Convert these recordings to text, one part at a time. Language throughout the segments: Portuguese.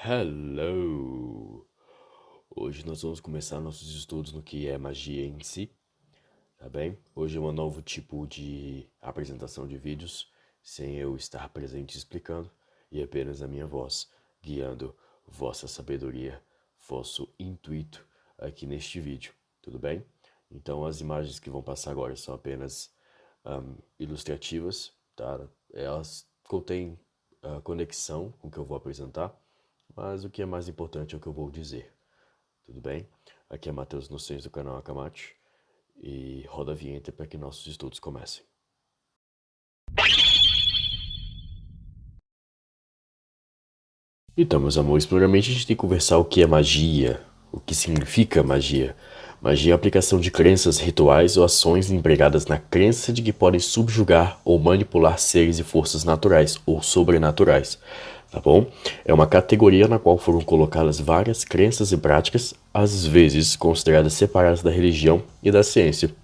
Hello! Hoje nós vamos começar nossos estudos no que é magia em si, tá bem? Hoje é um novo tipo de apresentação de vídeos, sem eu estar presente explicando, e apenas a minha voz, guiando vossa sabedoria, vosso intuito aqui neste vídeo, tudo bem? Então as imagens que vão passar agora são apenas ilustrativas, tá? Elas contêm conexão com o que eu vou apresentar, mas o que é mais importante é o que eu vou dizer. Tudo bem? Aqui é Matheus Inocentes do canal Akamate e roda a vinheta para que nossos estudos comecem. Então, meus amores, primeiramente a gente tem que conversar o que é magia, o que significa magia. Magia é a aplicação de crenças, rituais ou ações empregadas na crença de que podem subjugar ou manipular seres e forças naturais ou sobrenaturais, tá bom? É uma categoria na qual foram colocadas várias crenças e práticas, às vezes consideradas separadas da religião e da ciência.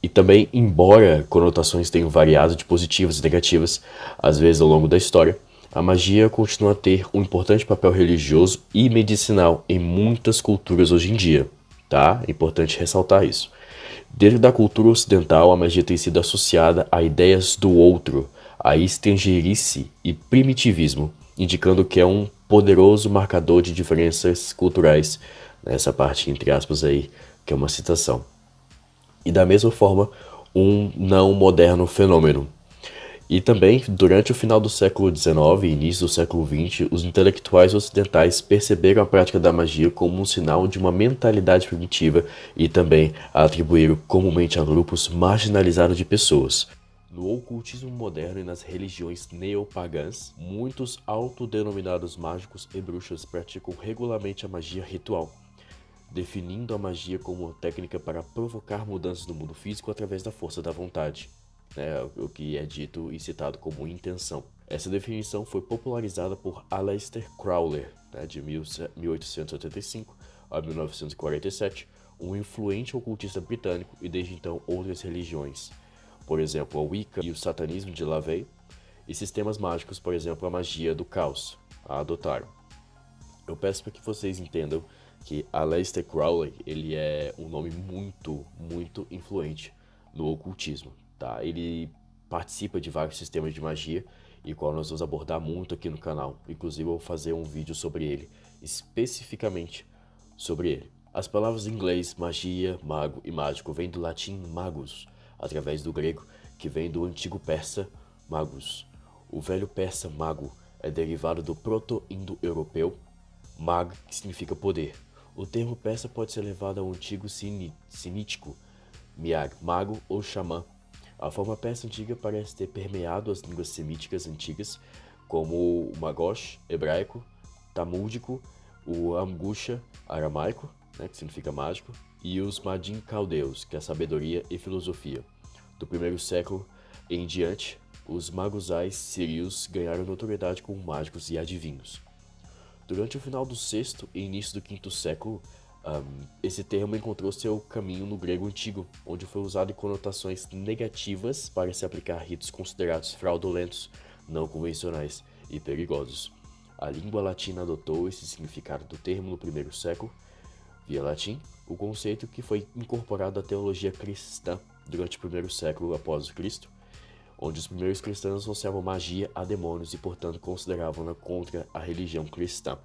E também, embora conotações tenham variado de positivas e negativas, às vezes ao longo da história, a magia continua a ter um importante papel religioso e medicinal em muitas culturas hoje em dia, tá? É importante ressaltar isso. Dentro da cultura ocidental, a magia tem sido associada a ideias do outro, a estrangerice e primitivismo, indicando que é um poderoso marcador de diferenças culturais, nessa parte entre aspas aí, que é uma citação. E da mesma forma, um não moderno fenômeno. E também, durante o final do século XIX e início do século XX, os intelectuais ocidentais perceberam a prática da magia como um sinal de uma mentalidade primitiva e também a atribuíram comumente a grupos marginalizados de pessoas. No ocultismo moderno e nas religiões neopagãs, muitos autodenominados mágicos e bruxas praticam regularmente a magia ritual, definindo a magia como uma técnica para provocar mudanças no mundo físico através da força da vontade, né, o que é dito e citado como intenção. Essa definição foi popularizada por Aleister Crowley, né, de 1885 a 1947, um influente ocultista britânico, e desde então outras religiões, por exemplo, a Wicca e o satanismo de LaVey, e sistemas mágicos, por exemplo, a magia do caos, a adotaram. Eu peço para que vocês entendam que Aleister Crowley, ele é um nome muito influente no ocultismo, tá? Ele participa de vários sistemas de magia e qual nós vamos abordar muito aqui no canal. Inclusive eu vou fazer um vídeo sobre ele, especificamente sobre ele. As palavras em inglês magia, mago e mágico vêm do latim magus, através do grego, que vem do antigo persa magus. O velho persa mago é derivado do proto-indo-europeu mag, que significa poder. O termo persa pode ser levado ao antigo sinítico, miag, mago ou xamã. A forma persa antiga parece ter permeado as línguas semíticas antigas, como o magosh, hebraico, tamúdico, o amgusha, aramaico, né, que significa mágico, e os madin caldeus, que é sabedoria e filosofia. Do primeiro século em diante, os magusais sírios ganharam notoriedade como mágicos e adivinhos. Durante o final do sexto e início do quinto século, esse termo encontrou seu caminho no grego antigo, onde foi usado em conotações negativas para se aplicar a ritos considerados fraudulentos, não convencionais e perigosos. A língua latina adotou esse significado do termo no primeiro século, via latim, o conceito que foi incorporado à teologia cristã durante o primeiro século após Cristo, onde os primeiros cristãos associavam magia a demônios e, portanto, consideravam-na contra a religião cristã.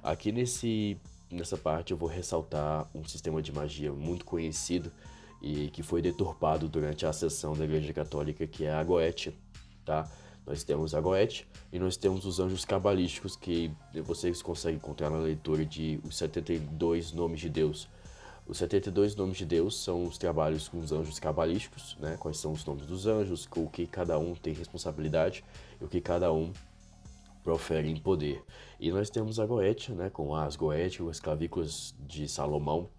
Aqui nessa parte eu vou ressaltar um sistema de magia muito conhecido e que foi deturpado durante a ascensão da Igreja Católica, que é a Goetia, tá? Nós temos a Goetia e nós temos os anjos cabalísticos, que vocês conseguem encontrar na leitura de Os 72 Nomes de Deus. Os 72 Nomes de Deus são os trabalhos com os anjos cabalísticos, né? Quais são os nomes dos anjos, o que cada um tem responsabilidade e o que cada um profere em poder. E nós temos a Goetia, né? Com as Goéticas, as clavículas de Salomão,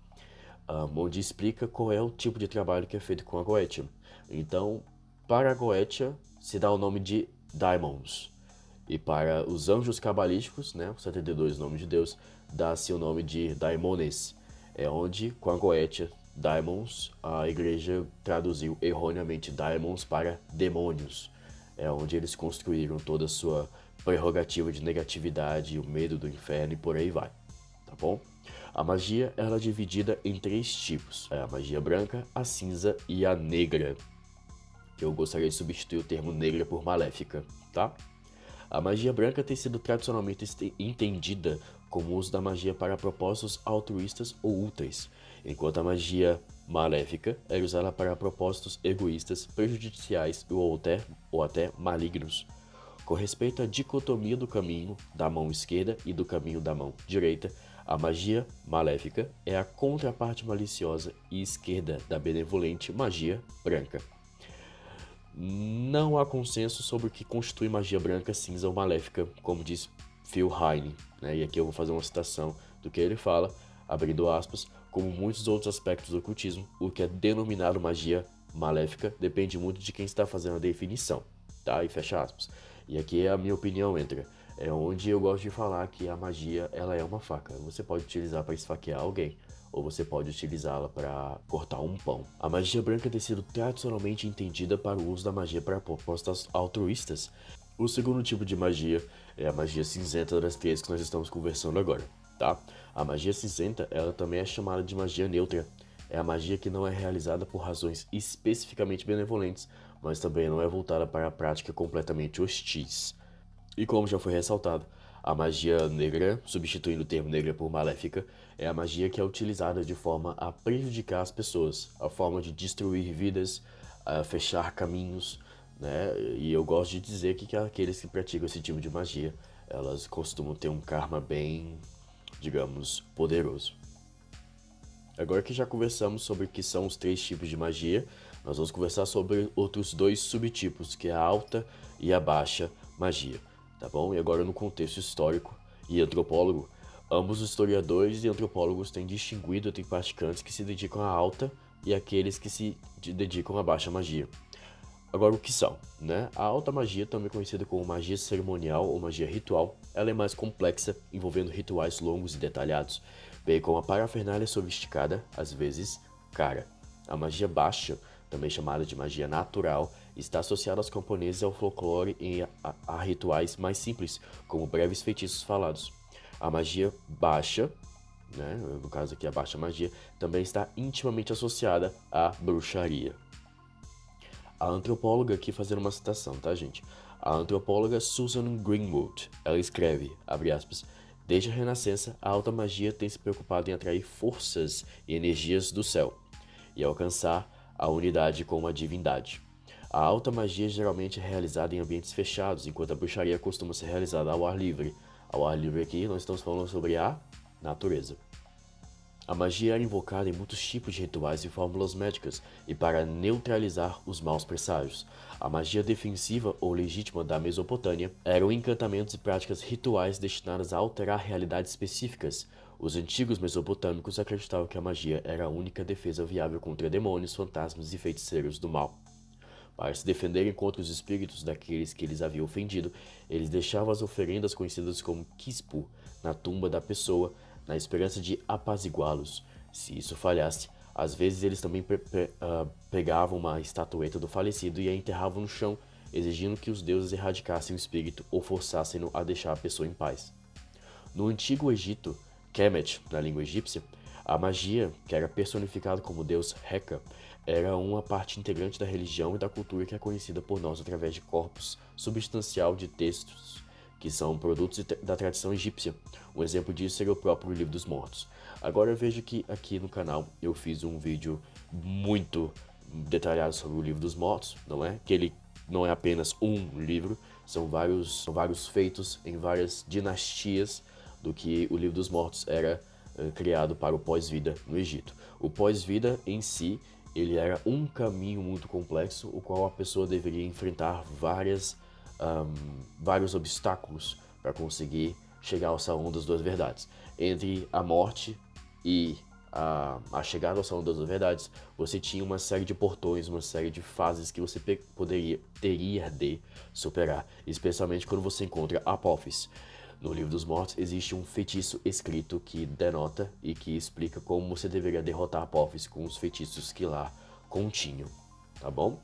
onde explica qual é o tipo de trabalho que é feito com a Goetia. Então, para a Goetia se dá o nome de Daimons. E para os anjos cabalísticos, né, os 72 nomes de Deus, dá-se o nome de Daimones. É onde, com a Goetia, Daimons, a igreja traduziu erroneamente Daimons para demônios. É onde eles construíram toda a sua prerrogativa de negatividade, o medo do inferno e por aí vai, tá bom? A magia ela é dividida em 3 tipos, a magia branca, a cinza e a negra. Eu gostaria de substituir o termo negra por maléfica, tá? A magia branca tem sido tradicionalmente entendida como o uso da magia para propósitos altruístas ou úteis, enquanto a magia maléfica era usada para propósitos egoístas, prejudiciais ou até malignos. Com respeito à dicotomia do caminho da mão esquerda e do caminho da mão direita, a magia maléfica é a contraparte maliciosa e esquerda da benevolente magia branca. Não há consenso sobre o que constitui magia branca, cinza ou maléfica, como diz Phil Heine, né? E aqui eu vou fazer uma citação do que ele fala, abrindo aspas, como muitos outros aspectos do ocultismo, o que é denominado magia maléfica depende muito de quem está fazendo a definição, tá? E fecha aspas. E aqui a minha opinião entra. É onde eu gosto de falar que a magia ela é uma faca. Você pode utilizar para esfaquear alguém, ou você pode utilizá-la para cortar um pão. A magia branca tem sido tradicionalmente entendida para o uso da magia para propósitos altruístas. O segundo tipo de magia é a magia cinzenta das 3 que nós estamos conversando agora, tá? A magia cinzenta ela também é chamada de magia neutra. É a magia que não é realizada por razões especificamente benevolentes, mas também não é voltada para a prática completamente hostis. E como já foi ressaltado, a magia negra, substituindo o termo negra por maléfica, é a magia que é utilizada de forma a prejudicar as pessoas, a forma de destruir vidas, a fechar caminhos, né? E eu gosto de dizer que aqueles que praticam esse tipo de magia, elas costumam ter um karma bem, digamos, poderoso. Agora que já conversamos sobre o que são os 3 tipos de magia, nós vamos conversar sobre outros 2 subtipos, que é a alta e a baixa magia. Tá bom? E agora no contexto histórico e antropólogo, ambos os historiadores e antropólogos têm distinguido entre praticantes que se dedicam à alta e aqueles que se dedicam à baixa magia. Agora o que são, né? A alta magia, também conhecida como magia cerimonial ou magia ritual, ela é mais complexa, envolvendo rituais longos e detalhados, bem como a parafernália sofisticada, às vezes cara. A magia baixa, também chamada de magia natural, está associada aos camponeses e ao folclore e a rituais mais simples, como breves feitiços falados. A magia baixa, né, no caso aqui a baixa magia, também está intimamente associada à bruxaria. A antropóloga, aqui fazendo uma citação, tá, gente? A antropóloga Susan Greenwood, ela escreve, abre aspas, desde a Renascença, a alta magia tem se preocupado em atrair forças e energias do céu e alcançar a unidade com a divindade. A alta magia geralmente é realizada em ambientes fechados, enquanto a bruxaria costuma ser realizada ao ar livre. Ao ar livre aqui nós estamos falando sobre a natureza. A magia era invocada em muitos tipos de rituais e fórmulas médicas e para neutralizar os maus presságios. A magia defensiva ou legítima da Mesopotâmia eram encantamentos e práticas rituais destinadas a alterar realidades específicas. Os antigos mesopotâmicos acreditavam que a magia era a única defesa viável contra demônios, fantasmas e feiticeiros do mal. Para se defenderem contra os espíritos daqueles que eles haviam ofendido, eles deixavam as oferendas conhecidas como quispo na tumba da pessoa, na esperança de apaziguá-los. Se isso falhasse, às vezes eles também pegavam uma estatueta do falecido e a enterravam no chão, exigindo que os deuses erradicassem o espírito ou forçassem-no a deixar a pessoa em paz. No antigo Egito, Kemet, na língua egípcia, a magia, que era personificada como deus Heka, era uma parte integrante da religião e da cultura que é conhecida por nós através de corpos substancial de textos, que são produtos da tradição egípcia. Um exemplo disso seria o próprio Livro dos Mortos. Agora eu vejo que aqui no canal eu fiz um vídeo muito detalhado sobre o Livro dos Mortos, não é? Que ele não é apenas um livro, são vários feitos em várias dinastias do que o Livro dos Mortos era criado para o pós-vida no Egito. O pós-vida em si, ele era um caminho muito complexo, o qual a pessoa deveria enfrentar vários obstáculos para conseguir chegar ao salão das duas verdades. Entre a morte e a chegada ao salão das duas verdades, você tinha uma série de portões, uma série de fases que você teria de superar, especialmente quando você encontra Apophis. No Livro dos Mortos existe um feitiço escrito que denota e que explica como você deveria derrotar Apophis com os feitiços que lá continham, tá bom?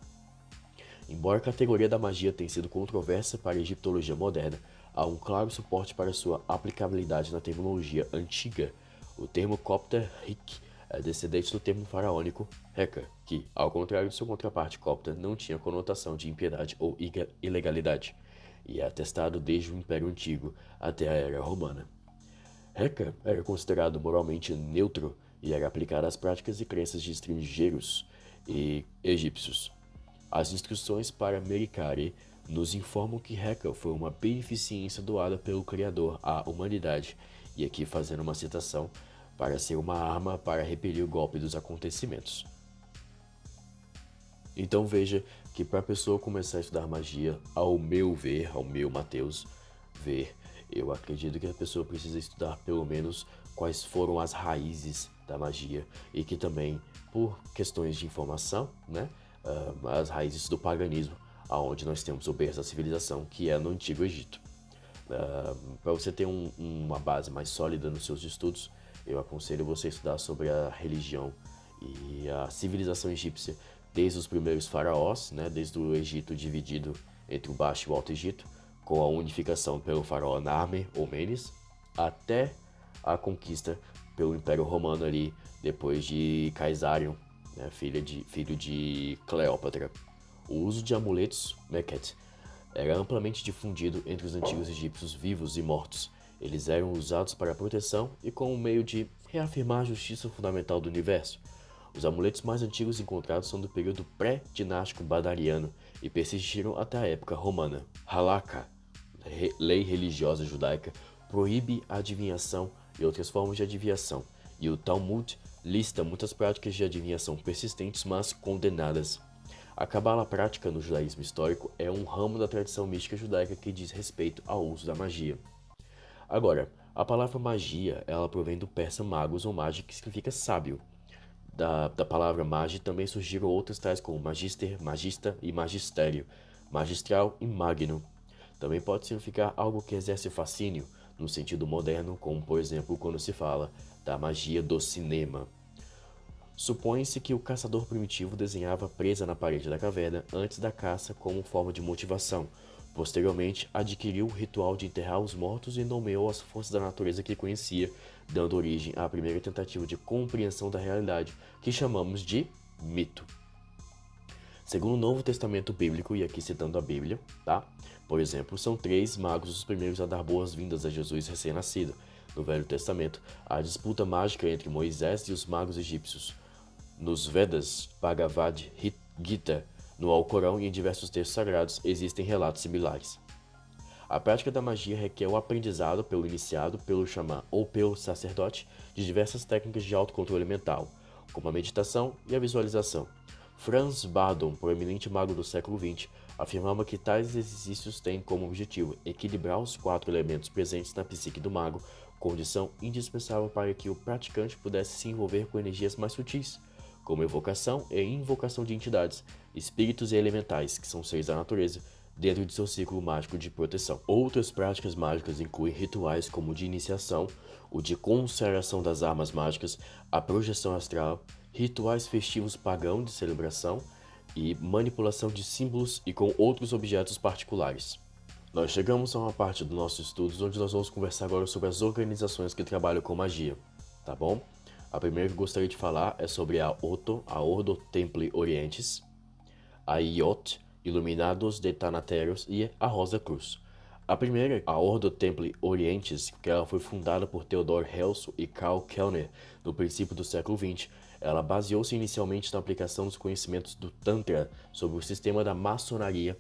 Embora a categoria da magia tenha sido controversa para a egiptologia moderna, há um claro suporte para sua aplicabilidade na terminologia antiga. O termo copter Rik é descendente do termo faraônico Heka, que, ao contrário de sua contraparte copta, não tinha conotação de impiedade ou ilegalidade, e é atestado desde o Império Antigo até a Era Romana. Heka era considerado moralmente neutro e era aplicado às práticas e crenças de estrangeiros e egípcios. As instruções para Merikari nos informam que Heka foi uma beneficência doada pelo Criador à humanidade, e aqui fazendo uma citação, para ser uma arma para repelir o golpe dos acontecimentos. Então veja que para a pessoa começar a estudar magia, ao meu ver, ao meu Mateus ver, eu acredito que a pessoa precisa estudar pelo menos quais foram as raízes da magia e que também, por questões de informação, né, as raízes do paganismo, aonde nós temos o berço da civilização, que é no Antigo Egito. Para você ter uma base mais sólida nos seus estudos, eu aconselho você estudar sobre a religião e a civilização egípcia, desde os primeiros faraós, né, desde o Egito dividido entre o Baixo e o Alto Egito, com a unificação pelo faraó Narmer ou Menes, até a conquista pelo Império Romano ali, depois de Caesarion, né, filho de Cleópatra. O uso de amuletos, Meket, era amplamente difundido entre os antigos egípcios vivos e mortos. Eles eram usados para proteção e como meio de reafirmar a justiça fundamental do universo. Os amuletos mais antigos encontrados são do período pré-dinástico badariano e persistiram até a época romana. Halakha, lei religiosa judaica, proíbe a adivinhação e outras formas de adivinhação, e o Talmud lista muitas práticas de adivinhação persistentes, mas condenadas. A cabala prática no judaísmo histórico é um ramo da tradição mística judaica que diz respeito ao uso da magia. Agora, a palavra magia, ela provém do persa magos ou magi, que significa sábio. Da palavra magi também surgiram outras tais como magister, magista e magistério, magistral e magno. Também pode significar algo que exerce fascínio, no sentido moderno, como por exemplo quando se fala da magia do cinema. Supõe-se que o caçador primitivo desenhava presa na parede da caverna antes da caça como forma de motivação. Posteriormente, adquiriu o ritual de enterrar os mortos e nomeou as forças da natureza que conhecia, dando origem à primeira tentativa de compreensão da realidade, que chamamos de mito. Segundo o Novo Testamento Bíblico, e aqui citando a Bíblia, tá? Por exemplo, são 3 magos os primeiros a dar boas-vindas a Jesus recém-nascido. No Velho Testamento, há disputa mágica entre Moisés e os magos egípcios. Nos Vedas, Bhagavad Gita, no Alcorão e em diversos textos sagrados existem relatos similares. A prática da magia requer o aprendizado pelo iniciado, pelo xamã ou pelo sacerdote de diversas técnicas de autocontrole mental, como a meditação e a visualização. Franz Bardon, proeminente mago do século XX, afirmava que tais exercícios têm como objetivo equilibrar os 4 elementos presentes na psique do mago, condição indispensável para que o praticante pudesse se envolver com energias mais sutis, como evocação e invocação de entidades, espíritos e elementais, que são seres da natureza, dentro de seu ciclo mágico de proteção. Outras práticas mágicas incluem rituais como o de iniciação, o de consagração das armas mágicas, a projeção astral, rituais festivos pagãos de celebração e manipulação de símbolos e com outros objetos particulares. Nós chegamos a uma parte dos nossos estudos onde nós vamos conversar agora sobre as organizações que trabalham com magia, tá bom? A primeira que eu gostaria de falar é sobre a Ordo Templi Orientis, a IOT, Iluminados de Thanateros e a Rosa Cruz. A primeira, a Ordo Templi Orientis, que ela foi fundada por Theodor Herzl e Karl Kellner no princípio do século XX, ela baseou-se inicialmente na aplicação dos conhecimentos do Tantra sobre o sistema da maçonaria.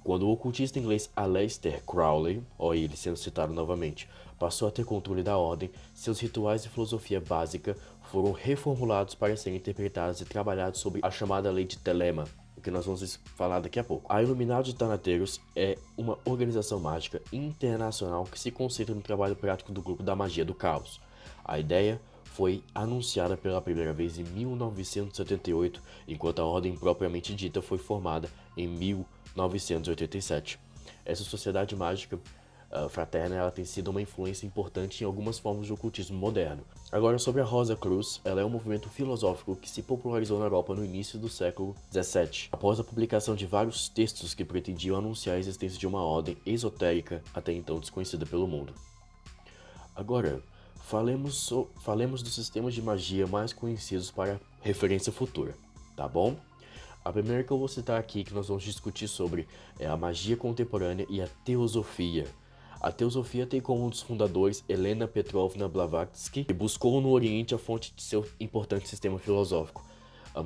Quando o ocultista inglês Aleister Crowley, olha ele sendo citado novamente, passou a ter controle da ordem, seus rituais e filosofia básica foram reformulados para serem interpretados e trabalhados sobre a chamada lei de Telema, o que nós vamos falar daqui a pouco. A Iluminados de Thanateros é uma organização mágica internacional que se concentra no trabalho prático do grupo da magia do caos. A ideia foi anunciada pela primeira vez em 1978, enquanto a ordem propriamente dita foi formada em 1987. Essa sociedade mágica fraterna, ela tem sido uma influência importante em algumas formas de ocultismo moderno. Agora, sobre a Rosa Cruz, ela é um movimento filosófico que se popularizou na Europa no início do século XVII, após a publicação de vários textos que pretendiam anunciar a existência de uma ordem esotérica até então desconhecida pelo mundo. Agora, falemos dos sistemas de magia mais conhecidos para referência futura, tá bom? A primeira que eu vou citar aqui, que nós vamos discutir sobre, é a magia contemporânea e a teosofia. A teosofia tem como um dos fundadores Helena Petrovna Blavatsky, que buscou no Oriente a fonte de seu importante sistema filosófico.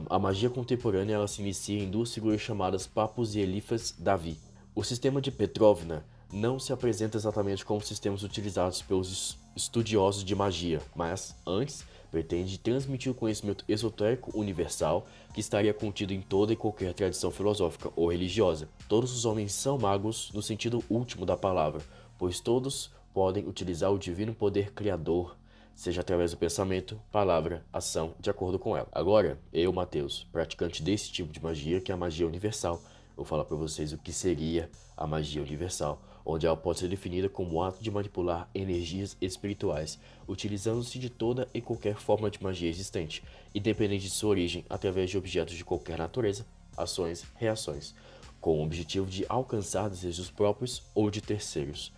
A magia contemporânea ela se inicia em duas figuras chamadas Papus e Eliphas Davi. O sistema de Petrovna não se apresenta exatamente como sistemas utilizados pelos estudiosos de magia, mas, antes, pretende transmitir o conhecimento esotérico universal que estaria contido em toda e qualquer tradição filosófica ou religiosa. Todos os homens são magos no sentido último da palavra, pois todos podem utilizar o divino poder criador, seja através do pensamento, palavra, ação, de acordo com ela. Agora, eu, Mateus, praticante desse tipo de magia, que é a magia universal, vou falar para vocês o que seria a magia universal, onde ela pode ser definida como o ato de manipular energias espirituais, utilizando-se de toda e qualquer forma de magia existente, independente de sua origem, através de objetos de qualquer natureza, ações, reações, com o objetivo de alcançar desejos próprios ou de terceiros.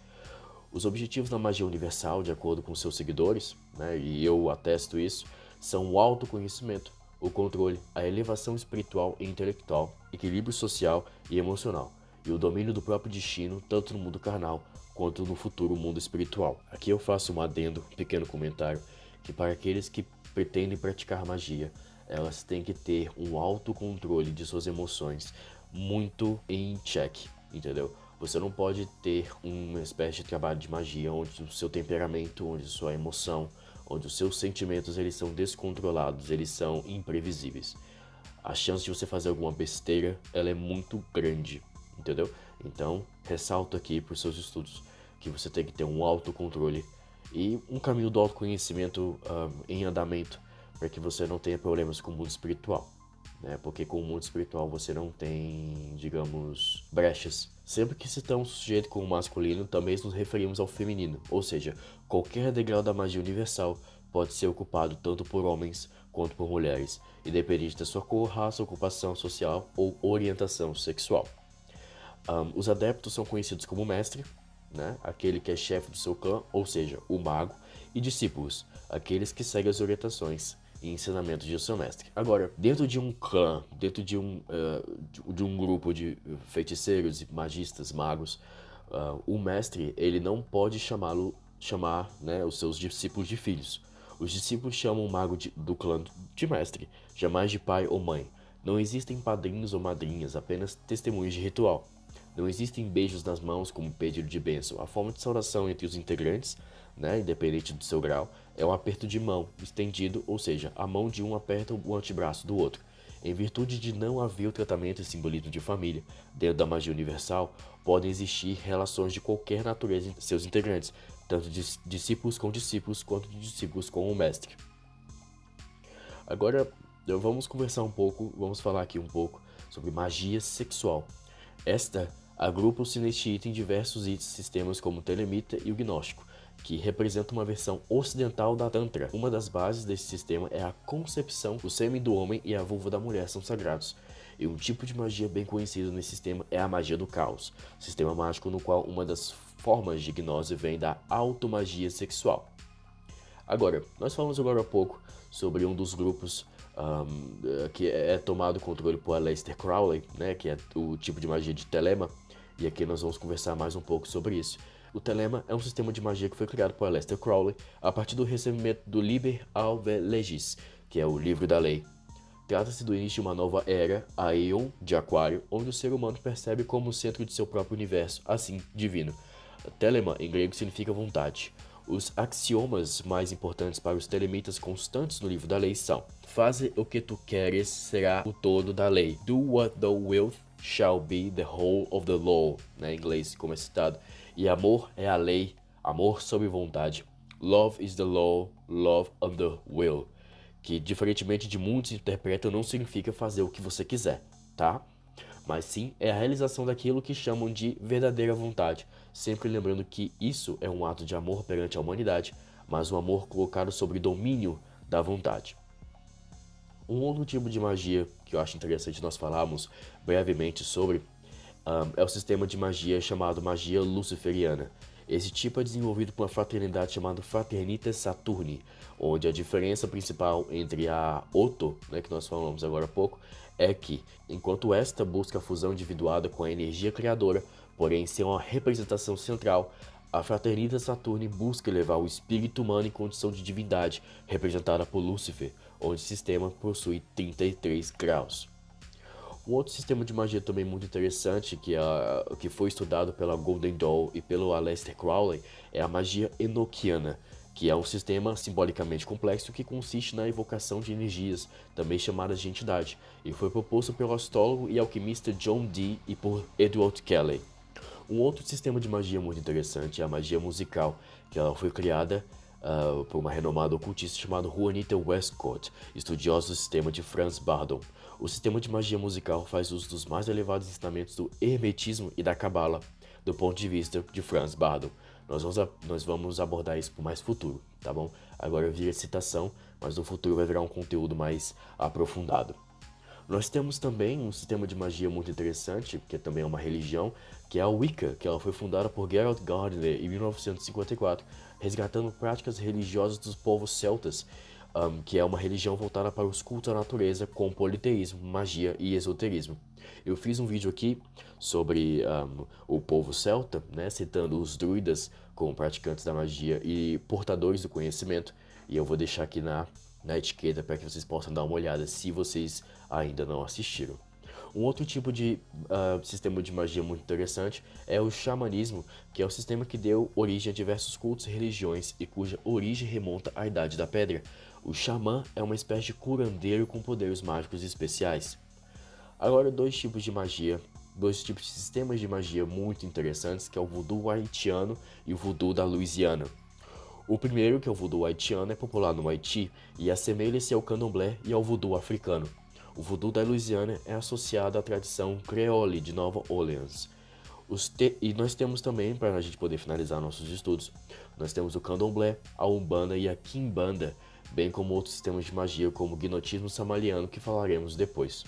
Os objetivos da magia universal, de acordo com seus seguidores, e eu atesto isso, são o autoconhecimento, o controle, a elevação espiritual e intelectual, equilíbrio social e emocional, e o domínio do próprio destino, tanto no mundo carnal quanto no futuro mundo espiritual. Aqui eu faço um adendo, um pequeno comentário, que para aqueles que pretendem praticar magia, elas têm que ter um autocontrole de suas emoções muito em check, entendeu? Você não pode ter uma espécie de trabalho de magia onde o seu temperamento, onde a sua emoção, onde os seus sentimentos eles são descontrolados, eles são imprevisíveis. A chance de você fazer alguma besteira, ela é muito grande, entendeu? Então, ressalto aqui para os seus estudos que você tem que ter um autocontrole e um caminho do autoconhecimento em andamento para que você não tenha problemas com o mundo espiritual. Porque com o mundo espiritual você não tem, digamos, brechas. Sempre que citamos o sujeito como masculino, também nos referimos ao feminino, ou seja, qualquer degrau da magia universal pode ser ocupado tanto por homens quanto por mulheres, independente da sua cor, raça, ocupação social ou orientação sexual. Os adeptos são conhecidos como mestre, aquele que é chefe do seu clã, ou seja, o mago, e discípulos, aqueles que seguem as orientações e ensinamentos de seu mestre. Agora, dentro de um clã, dentro de um grupo de feiticeiros e magistas, magos, o mestre ele não pode chamar os seus discípulos de filhos. Os discípulos chamam o mago do clã de mestre, jamais de pai ou mãe. Não existem padrinhos ou madrinhas, apenas testemunhos de ritual. Não existem beijos nas mãos como pedido de bênção. A forma de saudação entre os integrantes, independente do seu grau, é um aperto de mão estendido, ou seja, a mão de um aperta o antebraço do outro. Em virtude de não haver o tratamento e simbolismo de família, dentro da magia universal, podem existir relações de qualquer natureza entre seus integrantes, tanto de discípulos com discípulos quanto de discípulos com o mestre. Agora, vamos falar aqui um pouco sobre magia sexual. Esta agrupa-se neste item diversos sistemas como o telemita e o gnóstico, que representam uma versão ocidental da Tantra. Uma das bases desse sistema é a concepção. O sêmen do homem e a vulva da mulher são sagrados. E um tipo de magia bem conhecido nesse sistema é a magia do caos, sistema mágico no qual uma das formas de gnose vem da automagia sexual. Agora, nós falamos agora há pouco sobre um dos grupos que é tomado controle por Aleister Crowley, que é o tipo de magia de Telema, e aqui nós vamos conversar mais um pouco sobre isso. O Telema é um sistema de magia que foi criado por Aleister Crowley a partir do recebimento do Liber Alve Legis, que é o livro da lei. Trata-se do início de uma nova era, a Aeon de Aquário, onde o ser humano percebe como o centro de seu próprio universo, assim, divino. Telema, em grego, significa vontade. Os axiomas mais importantes para os telemitas constantes no livro da lei são: faze o que tu queres será o todo da lei. Do what thou wilt shall be the whole of the law, em inglês, como é citado. E amor é a lei, amor sob vontade. Love is the law, love under will. Que, diferentemente de muitos interpretam, não significa fazer o que você quiser, tá? mas sim é a realização daquilo que chamam de verdadeira vontade, sempre lembrando que isso é um ato de amor perante a humanidade, mas um amor colocado sobre domínio da vontade. Um outro tipo de magia que eu acho interessante nós falarmos brevemente sobre é o sistema de magia chamado magia luciferiana. Esse tipo é desenvolvido por uma fraternidade chamada Fraternitas Saturni, onde a diferença principal entre a Otto, né, que nós falamos agora há pouco, é que, enquanto esta busca a fusão individuada com a energia criadora, porém sem uma representação central, a Fraternitas Saturni busca elevar o espírito humano em condição de divindade, representada por Lúcifer, onde o sistema possui 33 graus. Um outro sistema de magia também muito interessante, que foi estudado pela Golden Dawn e pelo Aleister Crowley, é a magia enochiana, que é um sistema simbolicamente complexo que consiste na evocação de energias, também chamadas de entidade, e foi proposto pelo astrólogo e alquimista John Dee e por Edward Kelly. Um outro sistema de magia muito interessante é a magia musical, que ela foi criada por uma renomada ocultista chamada Juanita Westcott, estudiosa do sistema de Franz Bardon. O sistema de magia musical faz uso dos mais elevados ensinamentos do hermetismo e da cabala, do ponto de vista de Franz Bardon. Nós vamos abordar isso por mais futuro, tá bom? Agora eu vi a citação, mas no futuro vai virar um conteúdo mais aprofundado. Nós temos também um sistema de magia muito interessante, que também é uma religião, que é a Wicca, que ela foi fundada por Gerald Gardner em 1954, resgatando práticas religiosas dos povos celtas, que é uma religião voltada para os cultos à natureza com politeísmo, magia e esoterismo. Eu fiz um vídeo aqui sobre o povo celta, né, citando os druidas como praticantes da magia e portadores do conhecimento, e eu vou deixar aqui na etiqueta para que vocês possam dar uma olhada se vocês ainda não assistiram. Um outro tipo de sistema de magia muito interessante é o xamanismo, que é o sistema que deu origem a diversos cultos e religiões e cuja origem remonta à Idade da Pedra. O xamã é uma espécie de curandeiro com poderes mágicos especiais. Agora, dois tipos de sistemas de magia muito interessantes, que é o voodoo haitiano e o voodoo da Louisiana. O primeiro, que é o voodoo haitiano, é popular no Haiti e assemelha-se ao candomblé e ao voodoo africano. O voodoo da Louisiana é associado à tradição creole de Nova Orleans. E nós temos também, para a gente poder finalizar nossos estudos, nós temos o candomblé, a umbanda e a quimbanda, bem como outros sistemas de magia como o gnotismo samaliano, que falaremos depois.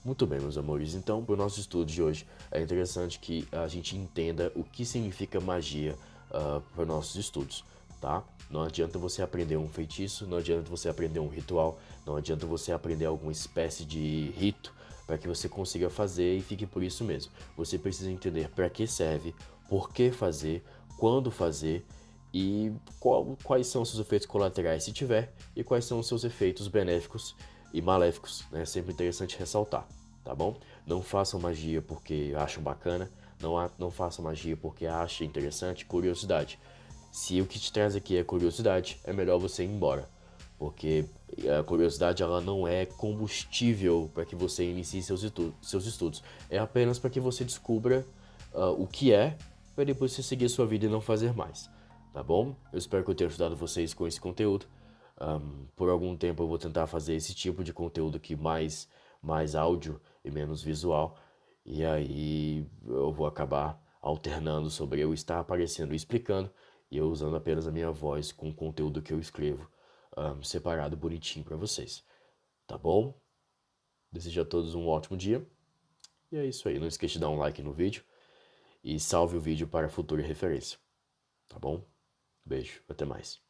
Muito bem, meus amores, então para o nosso estudo de hoje é interessante que a gente entenda o que significa magia para nossos estudos, tá? Não adianta você aprender um feitiço, não adianta você aprender um ritual, não adianta você aprender alguma espécie de rito para que você consiga fazer e fique por isso mesmo. Você precisa entender para que serve, por que fazer, quando fazer e quais são os seus efeitos colaterais, se tiver, e quais são os seus efeitos benéficos e maléficos, né? É sempre interessante ressaltar, tá bom? Não façam magia porque acham bacana, não façam magia porque acham interessante, curiosidade. Se o que te traz aqui é curiosidade, é melhor você ir embora, porque a curiosidade ela não é combustível para que você inicie seus estudos, é apenas para que você descubra o que é, para depois você seguir sua vida e não fazer mais, tá bom? Eu espero que eu tenha ajudado vocês com esse conteúdo. Por algum tempo eu vou tentar fazer esse tipo de conteúdo aqui mais áudio e menos visual, e aí eu vou acabar alternando sobre eu estar aparecendo e explicando e eu usando apenas a minha voz com o conteúdo que eu escrevo separado bonitinho para vocês, tá bom? Desejo a todos um ótimo dia e é isso aí. Não esqueça de dar um like no vídeo e salve o vídeo para futura referência, tá bom? Beijo, até mais.